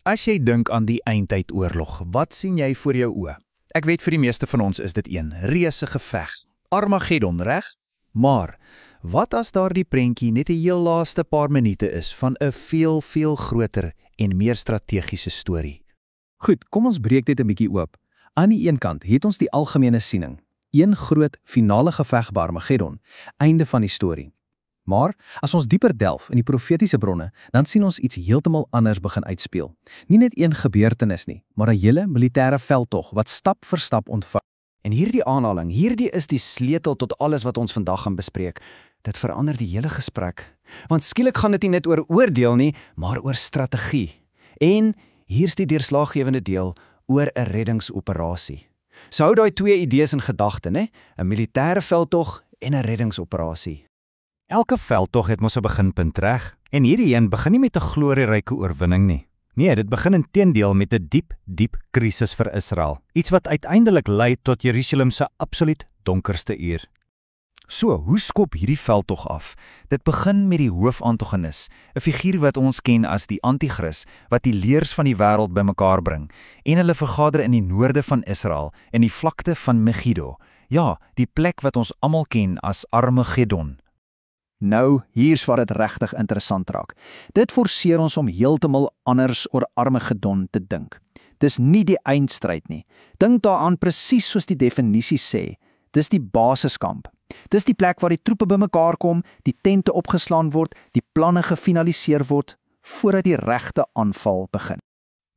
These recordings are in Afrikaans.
As jy dink aan die eindtydoorlog, wat sien jy voor jou oë? Ek weet vir die meeste van ons is dit een reuse geveg. Armageddon, reg? Maar wat as daardie prentjie net 'n heel laaste paar minute is van 'n veel groter en meer strategiese storie? Goed, kom ons breek dit 'n bietjie oop. Aan die een kant het ons die algemene siening, een groot finale geveg by Armageddon, einde van die storie. Maar as ons dieper delf in die profetiese bronne, dan sien ons iets heeltemal anders begin uitspeel. Nie net een gebeurtenis nie, maar 'n hele militêre veldtog wat stap vir stap ontvou. En hierdie aanhaling, hierdie is die sleutel tot alles wat ons vandag gaan bespreek. Dit verander die hele gesprek. Want skielik gaan dit nie net oor oordeel nie, maar oor strategie. En hier's die deurslaggewende deel oor 'n reddingsoperasie. So hou daai twee idees in gedagte, né? 'n militêre veldtog en 'n reddingsoperasie. Elke veldtog het mos 'n beginpunt, reg? En hierdie een begin nie met 'n glorieryke oorwinning nie. Nee, dit begin inteendeel met 'n diep krisis vir Israel. Iets wat uiteindelik lei tot Jerusalem se absoluut donkerste uur. So, hoe skop hierdie veldtog af? Dit begin met die hoofantagonis, 'n figuur wat ons ken as die Antichrist, wat die leers van die wêreld bymekaar bring, en hulle vergader in die noorde van Israel, in die vlakte van Megiddo. Ja, die plek wat ons almal ken as Armageddon. Nou, hier's waar dit regtig interessant raak. Dit forceer ons om heeltemal anders oor Armageddon te dink. Dis nie die eindstryd nie. Dink daaraan presies soos die definisie sê. Dis die basiskamp. Dis die plek waar die troepe bymekaar kom, die tente opgeslaan word, die planne gefinaliseer word, voordat die regte aanval begin.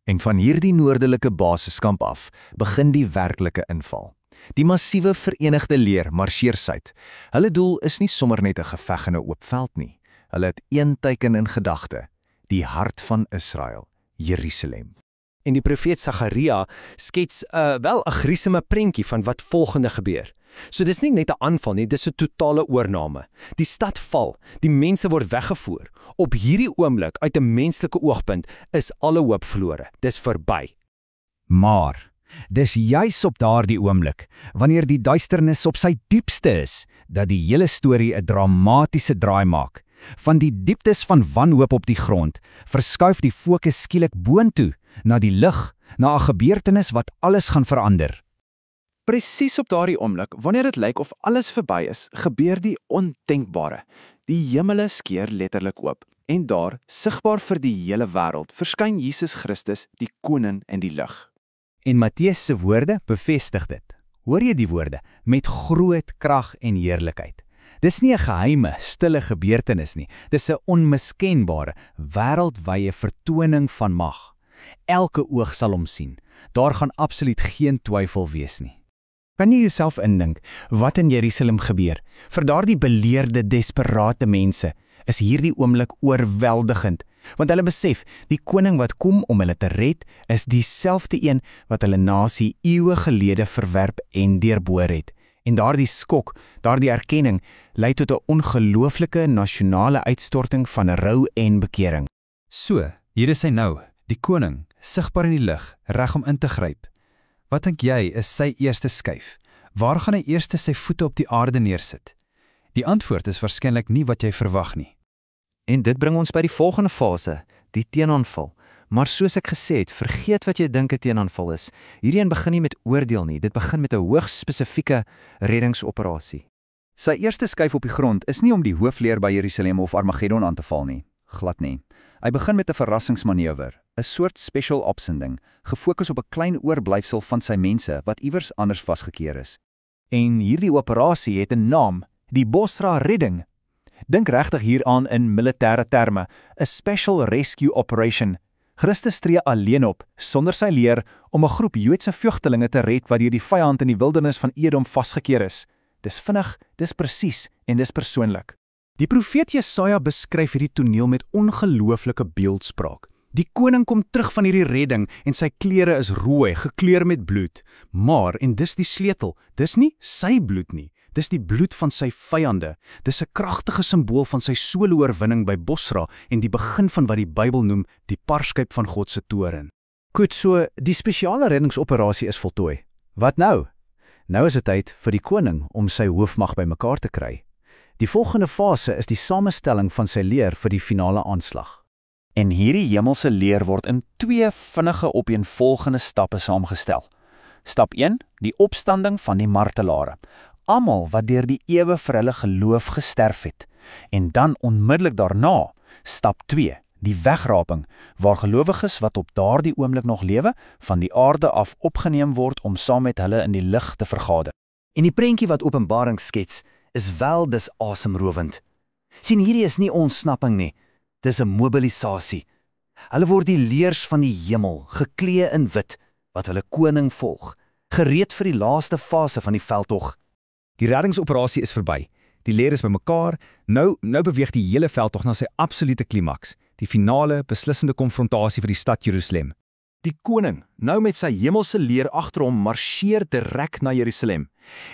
En van hierdie noordelike basiskamp af, begin die werklike inval. Die massiewe Verenigde Leer marseer suid. Hulle doel is nie sommer net 'n geveg in 'n oop veld nie. Hulle het een teiken in gedagte, die hart van Israel, Jerusalem. En die profeet Sagaria skets wel 'n grieseme prentjie van wat volgende gebeur. So dis nie net 'n aanval nie, dis 'n totale oorname. Die stad val, die mense word weggevoer. Op hierdie oomblik, uit 'n menslike oogpunt, is alle hoop verlore. Dis verby. Maar dis juis op daardie oomblik, wanneer die duisternis op sy diepste is, dat die hele storie 'n dramatiese draai maak. Van die dieptes van wanhoop op die grond, verskuif die fokus skielik boontoe, na die lig, na 'n gebeurtenis wat alles gaan verander. Presies op daardie oomblik, wanneer dit lyk of alles verby is, gebeur die ondenkbare. Die hemele skeur letterlik oop, en daar, sigbaar vir die hele wêreld, verskyn Jesus Christus, die koning in die lig. En Matteus se woorde bevestig dit. Hoor jy die woorde? Met groot krag en heerlikheid. Dis nie 'n geheime, stille gebeurtenis nie. Dis 'n onmiskenbare, wêreldwye vertoning van mag. Elke oog sal hom sien. Daar gaan absoluut geen twyfel wees nie. Kan jy jouself indink wat in Jerusalem gebeur? Vir daardie beleerde, desperate mense is hierdie oomblik oorweldigend, want hulle besef, die koning wat kom om hulle te red, is dieselfde een wat hulle nasie eeue gelede verwerp en deurboor het. En daardie skok, daardie erkenning, lei tot 'n ongelooflike nasionale uitstorting van rou en bekering. So, hier is hy nou, die koning, sigbaar in die lig, reg om in te gryp. Wat dink jy is sy eerste skuif? Waar gaan hy eers sy voete op die aarde neersit? Die antwoord is waarskynlik nie wat jy verwag nie. En dit bring ons by die volgende fase, die teenaanval. Maar soos ek gesê het, vergeet wat jy dink 'n teenaanval is. Hierdie een begin nie met oordeel nie, dit begin met 'n hoogs spesifieke reddingsoperasie. Sy eerste skuif op die grond is nie om die hoofleer by Jerusalem of Armageddon aan te val nie, glad nie. Hy begin met 'n verrassingsmanoeuvre, 'n soort special opsending, gefokus op 'n klein oorblyfsel van sy mense wat iewers anders vasgekeer is. En hierdie operasie het 'n naam, die Bosra Redding. Dink regtig hieraan in militêre terme, 'n Special Rescue Operation. Christus tree alleen op, sonder sy leer, om 'n groep Joodse vlugtelinge te red wat deur die vyand in die wildernis van Edom vasgekeer is. Dis vinnig, dis presies en dis persoonlik. Die profeet Jesaja beskryf hierdie toneel met ongelooflike beeldspraak. Die koning kom terug van hierdie redding en sy klere is rooi, gekleur met bloed. Maar, en dis die sleutel, dis nie sy bloed nie. Dis die bloed van sy vyande. Dis 'n kragtige simbool van sy solo-oorwinning by Bosra en die begin van wat die Bybel noem die parskyp van God se toorn. Goed, so die spesiale reddingsoperasie is voltooi. Wat nou? Nou is dit tyd vir die koning om sy hoofmag bymekaar te kry. Die volgende fase is die samestelling van sy leer vir die finale aanslag. En hierdie hemelse leer word in 2 vinnige opeenvolgende stappe saamgestel. Stap 1, die opstanding van die martelare. Almal wat deur die ewe vir hulle geloof gesterf het. En dan onmiddellik daarna, stap 2, die wegraping, waar gelowiges wat op daardie oomblik nog lewe, van die aarde af opgeneem word om saam met hulle in die lig te vergader. En die prentjie wat Openbaring skets, is wel dis asemrowend. Sien, hierdie is nie ontsnapping nie, dis 'n mobilisasie. Hulle word die leers van die hemel, geklee in wit, wat hulle koning volg, gereed vir die laaste fase van die veldtog. Die reddingsoperasie is verby. Die leer is bymekaar. Nou beweeg die hele veldtog na sy absolute klimaks, die finale, beslissende konfrontasie vir die stad Jerusalem. Die koning, nou met sy hemelse leer agter hom, marseer direk na Jerusalem.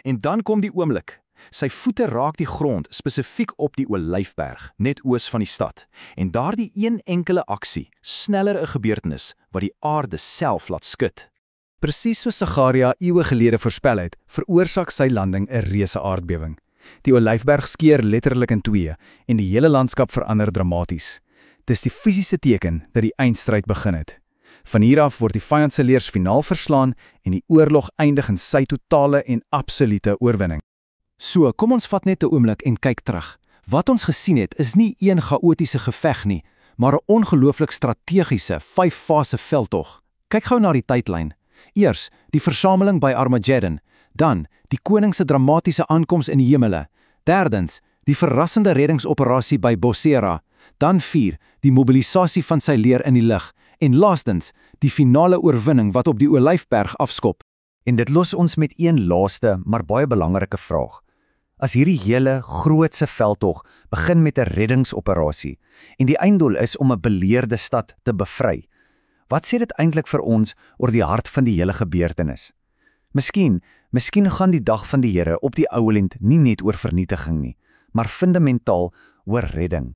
En dan kom die oomblik. Sy voete raak die grond, spesifiek op die Olyfberg, net oos van die stad. En daardie een enkele aksie, sneller 'n gebeurtenis, wat die aarde self laat skud. Presies soos Sagaria eeue gelede voorspel het, veroorsaak sy landing 'n reuse aardbewing. Die Olyfberg skeur letterlik in 2 en die hele landskap verander dramaties. Dis die fisiese teken dat die eindstryd begin het. Van hier af word die vyand se leers finaal verslaan en die oorlog eindig in sy totale en absolute oorwinning. So, kom ons vat net 'n oomblik en kyk terug. Wat ons gesien het, is nie een chaotiese geveg nie, maar 'n ongelooflik strategiese 5-fase veldtog. Kyk gou na die tydlyn. Eers die versameling by Armageddon, dan die koning se dramatiese aankoms in die hemele, derdens die verrassende reddingsoperasie by Bosera, dan 4 die mobilisasie van sy leer in die lug en laastens die finale oorwinning wat op die Olyfberg afskop. En dit los ons met een laaste, maar baie belangrike vraag. As hierdie hele grootse veldtog begin met 'n reddingsoperasie en die einddoel is om 'n beleerde stad te bevry, wat sê dit eintlik vir ons oor die hart van die hele gebeurtenis? Miskien gaan die dag van die Here op die ouend nie net oor vernietiging nie, maar fundamentaal oor redding.